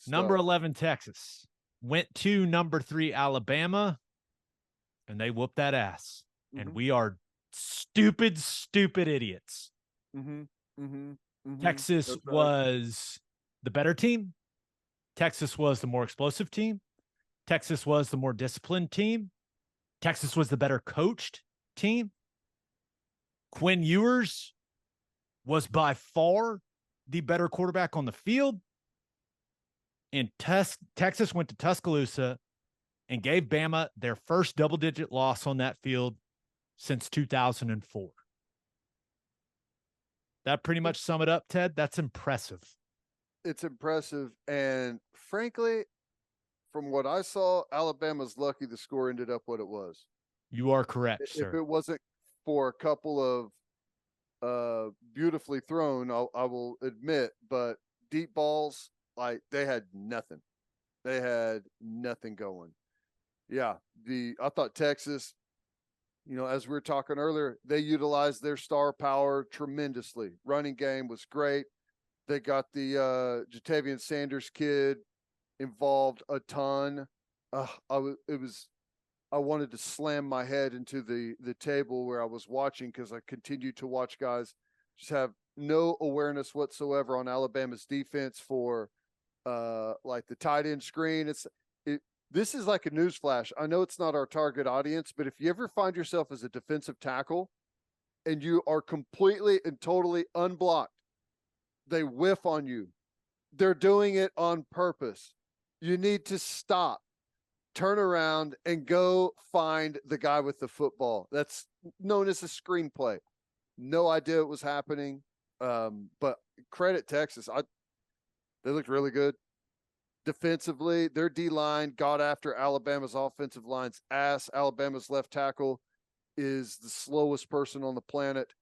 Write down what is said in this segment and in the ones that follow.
Number 11, Texas, went to number 3, Alabama, and they whooped that ass. Mm-hmm. And we are stupid, stupid idiots. Mm-hmm. Mm-hmm. Mm-hmm. Texas was the better team. Texas was the more explosive team. Texas was the more disciplined team. Texas was the better coached team. Quinn Ewers was by far the better quarterback on the field. And Texas went to Tuscaloosa and gave Bama their first double-digit loss on that field since 2004. That pretty much sum it up, Ted. That's impressive. It's impressive. And frankly, from what I saw, Alabama's lucky the score ended up what it was. You are correct, sir. If it wasn't for a couple of beautifully thrown, I will admit, but deep balls, like they had nothing. They had nothing going. Yeah, I thought Texas, as we were talking earlier, they utilized their star power tremendously. Running game was great. They got the Jatavian Sanders kid involved a ton. I wanted to slam my head into the table where I was watching because I continued to watch guys just have no awareness whatsoever on Alabama's defense for like the tight end screen. This is like a newsflash. I know it's not our target audience, but if you ever find yourself as a defensive tackle and you are completely and totally unblocked, they whiff on you. They're doing it on purpose. You need to stop, turn around, and go find the guy with the football. That's known as a screenplay. No idea it was happening, but credit Texas. They looked really good. Defensively, their D-line got after Alabama's offensive line's ass. Alabama's left tackle is the slowest person on the planet.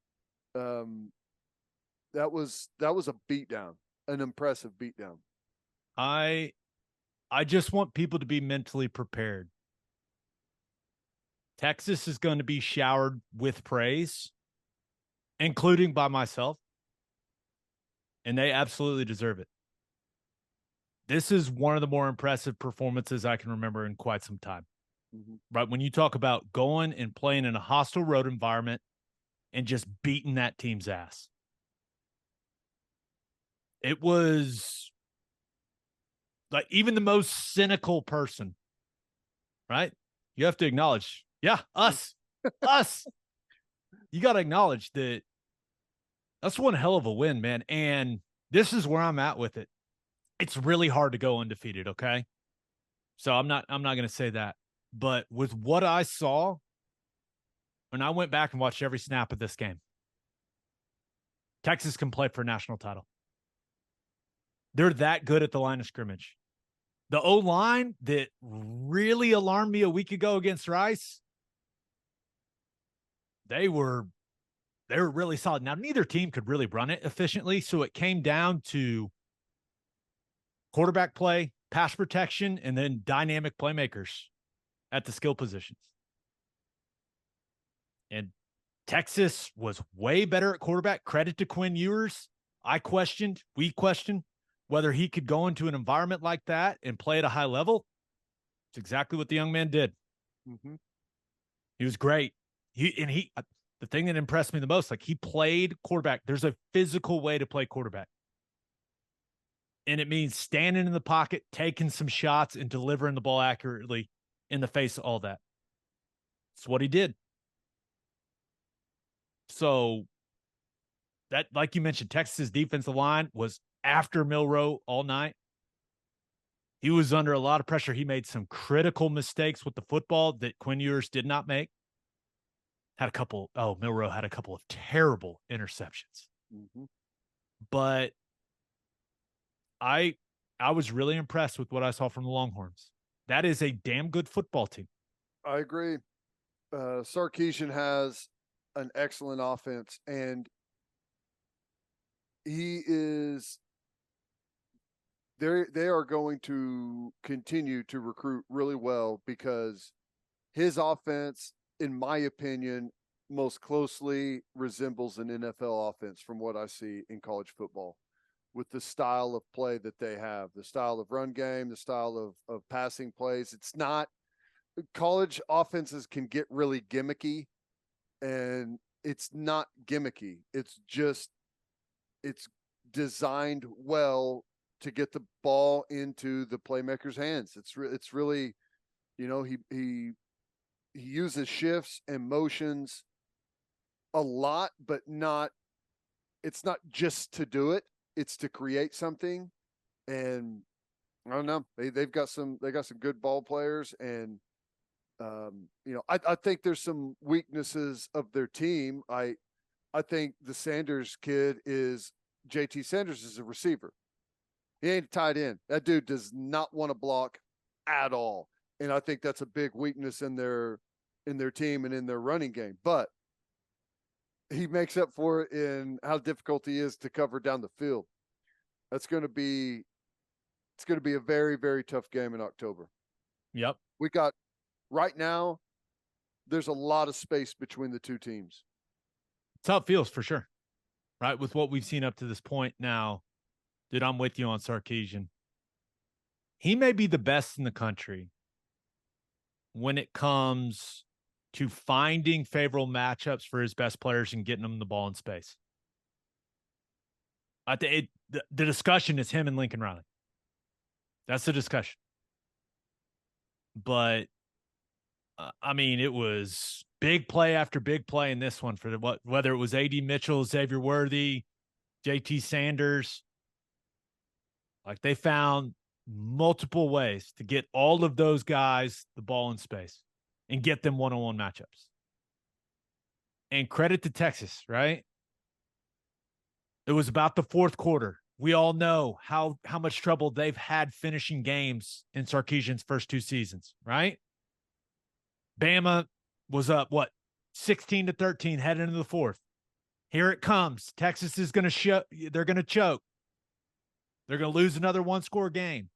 That was a beatdown, an impressive beatdown. I just want people to be mentally prepared. Texas is going to be showered with praise, including by myself, and they absolutely deserve it. This is one of the more impressive performances I can remember in quite some time. Mm-hmm. Right? When you talk about going and playing in a hostile road environment and just beating that team's ass. It was like even the most cynical person, right? You have to acknowledge, yeah, us. You got to acknowledge that that's one hell of a win, man. And this is where I'm at with it. It's really hard to go undefeated, okay? So I'm not going to say that. But with what I saw, when I went back and watched every snap of this game, Texas can play for a national title. They're that good at the line of scrimmage. The O-line that really alarmed me a week ago against Rice, they were really solid. Now, neither team could really run it efficiently, so it came down to quarterback play, pass protection, and then dynamic playmakers at the skill positions. And Texas was way better at quarterback. Credit to Quinn Ewers. We questioned whether he could go into an environment like that and play at a high level. It's exactly what the young man did. Mm-hmm. He was great. The thing that impressed me the most, like he played quarterback. There's a physical way to play quarterback. And it means standing in the pocket, taking some shots, and delivering the ball accurately in the face of all that. That's what he did. So that, like you mentioned, Texas' defensive line was after Milroe all night. He was under a lot of pressure. He made some critical mistakes with the football that Quinn Ewers did not make. Milroe had a couple of terrible interceptions. Mm-hmm. But I was really impressed with what I saw from the Longhorns. That is a damn good football team. I agree. Sarkisian has an excellent offense, and they are going to continue to recruit really well because his offense, in my opinion, most closely resembles an NFL offense from what I see in college football. with the style of play that they have, the style of run game, the style of passing plays. It's not college offenses can get really gimmicky, and it's not gimmicky. It's just it's designed well to get the ball into the playmaker's hands. It's really, he uses shifts and motions a lot, but not. It's not just to do it. It's to create something. And I don't know. They've got some good ball players, and I think there's some weaknesses of their team. I think the Sanders kid is JT Sanders is a receiver. He ain't a tight end. That dude does not want to block at all. And I think that's a big weakness in their team and in their running game. But he makes up for it in how difficult he is to cover down the field. It's going to be a very, very tough game in October. Yep. We got right now, there's a lot of space between the two teams. It's how it feels for sure. Right. With what we've seen up to this point now, dude, I'm with you on Sarkisian. He may be the best in the country when it comes to finding favorable matchups for his best players and getting them the ball in space. I think the discussion is him and Lincoln Riley. That's the discussion. But I mean, it was big play after big play in this one for whether it was A.D. Mitchell, Xavier Worthy, JT Sanders. Like, they found multiple ways to get all of those guys the ball in space and get them one-on-one matchups. And credit to Texas, right? It was about the fourth quarter. We all know how much trouble they've had finishing games in Sarkisian's first two seasons, right? Bama was up, 16-13 heading into the fourth. Here it comes. Texas is going to show. They're going to choke. They're going to lose another one-score game.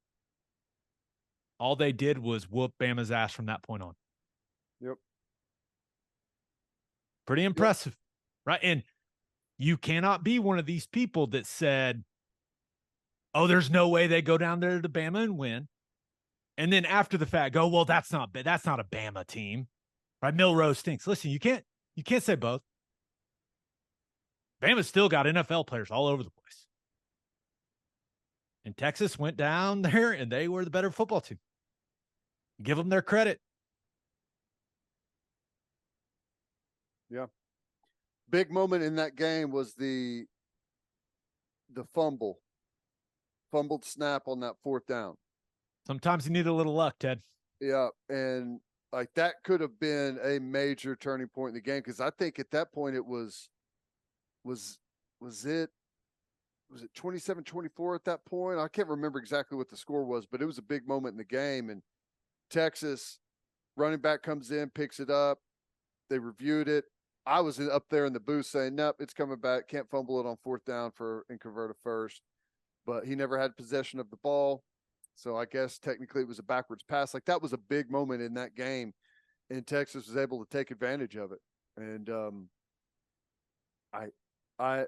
All they did was whoop Bama's ass from that point on. Yep. Pretty impressive, right? And you cannot be one of these people that said, oh, there's no way they go down there to Bama and win. And then after the fact, go, well, that's not a Bama team, right? Milroe stinks. Listen, you can't say both. Bama's still got NFL players all over the place. And Texas went down there and they were the better football team. Give them their credit. Yeah. Big moment in that game was the fumbled snap on that fourth down. Sometimes you need a little luck, Ted. Yeah, and like that could have been a major turning point in the game, because I think at that point it was it 27-24 at that point? I can't remember exactly what the score was, but it was a big moment in the game. And Texas running back comes in, picks it up. They reviewed it. I was up there in the booth saying, nope, it's coming back. Can't fumble it on fourth down and convert a first. But he never had possession of the ball. So I guess technically it was a backwards pass. Like, that was a big moment in that game, and Texas was able to take advantage of it. And I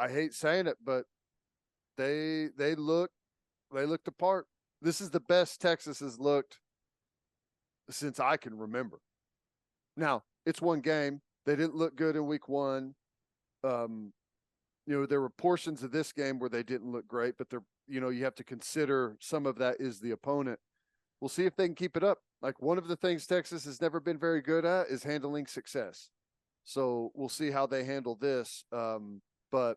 hate saying it, but they looked the part. This is the best Texas has looked since I can remember. Now, it's one game. They didn't look good in week one. There were portions of this game where they didn't look great, but you have to consider some of that is the opponent. We'll see if they can keep it up. Like, one of the things Texas has never been very good at is handling success. So we'll see how they handle this. But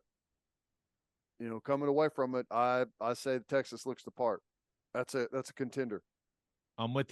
coming away from it, I say Texas looks the part. That's a contender. I'm with you.